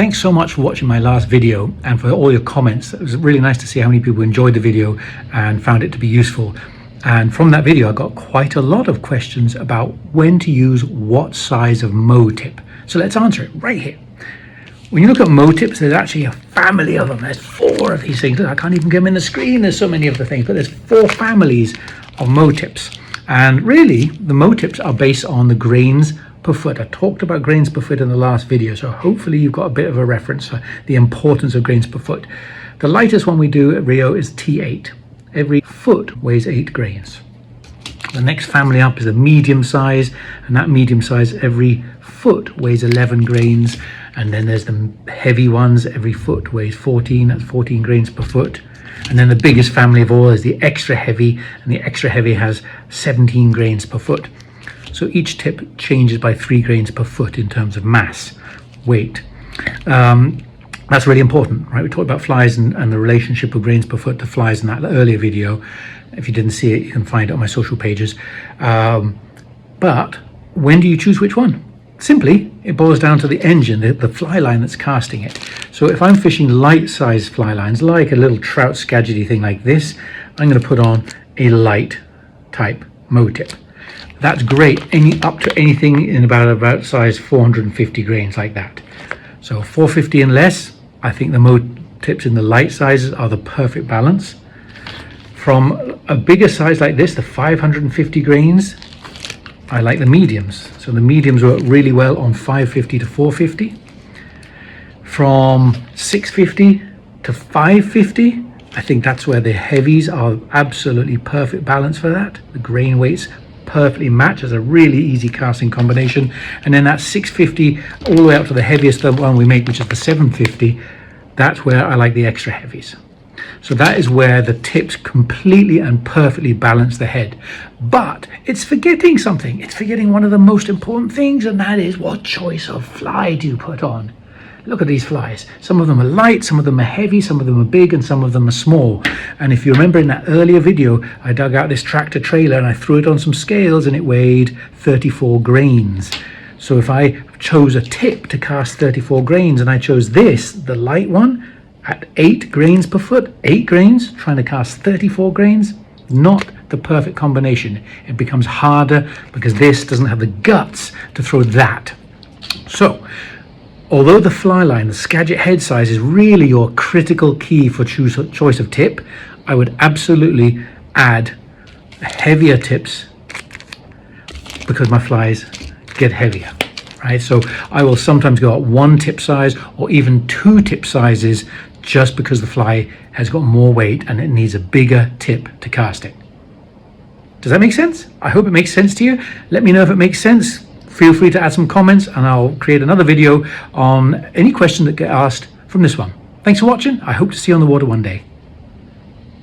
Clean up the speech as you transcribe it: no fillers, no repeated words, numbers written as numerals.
Thanks so much for watching my last video and for all your comments. It was really nice to see how many people enjoyed the video and found it to be useful. And from that video, I got quite a lot of questions about when to use what size of MOW tip. So let's answer it right here. When you look at MOW tips, there's actually a family of them. There's 4 of these things. I can't even get them in the screen. There's so many of the things, but there's 4 families of MOW tips. And really, the MOW tips are based on the grains per foot. I talked about grains per foot in the last video, so hopefully you've got a bit of a reference for the importance of grains per foot. The lightest one we do at RIO is T8. Every foot weighs 8 grains. The next family up is a medium size, and that medium size every foot weighs 11 grains. And then there's the heavy ones, every foot weighs 14, that's 14 grains per foot. And then the biggest family of all is the extra heavy, and the extra heavy has 17 grains per foot. So each tip changes by 3 grains per foot in terms of mass, weight. That's really important, right? We talked about flies and the relationship of grains per foot to flies in that earlier video. If you didn't see it, you can find it on my social pages. But when do you choose which one? Simply, it boils down to the engine, the fly line that's casting it. So if I'm fishing light-sized fly lines, like a little trout skagit thing like this, I'm going to put on a light type MOW tip. That's great, up to anything in about size 450 grains like that. So 450 and less, I think the MOW tips in the light sizes are the perfect balance. From a bigger size like this, the 550 grains, I like the mediums. So the mediums work really well on 550 to 450. From 650 to 550, I think that's where the heavies are absolutely perfect balance for that. The grain weights perfectly match as a really easy casting combination. And then that 650 all the way up to the heaviest one we make, which is the 750, that's where I like the extra heavies. So that is where the tips completely and perfectly balance the head. But it's forgetting something. It's forgetting one of the most important things, and that is what choice of fly do you put on? Look at these flies. Some of them are light, some of them are heavy, some of them are big, and some of them are small. And if you remember in that earlier video, I dug out this tractor trailer and I threw it on some scales and it weighed 34 grains. So if I chose a tip to cast 34 grains and I chose this, the light one, at 8 grains per foot, 8 grains, trying to cast 34 grains, not the perfect combination. It becomes harder because this doesn't have the guts to throw that. So, although the fly line, the Skagit head size is really your critical key for choice of tip, I would absolutely add heavier tips because my flies get heavier, right? So I will sometimes go up 1 tip size or even 2 tip sizes just because the fly has got more weight and it needs a bigger tip to cast it. Does that make sense? I hope it makes sense to you. Let me know if it makes sense. Feel free to add some comments and I'll create another video on any question that get asked from this one. Thanks for watching. I hope to see you on the water one day.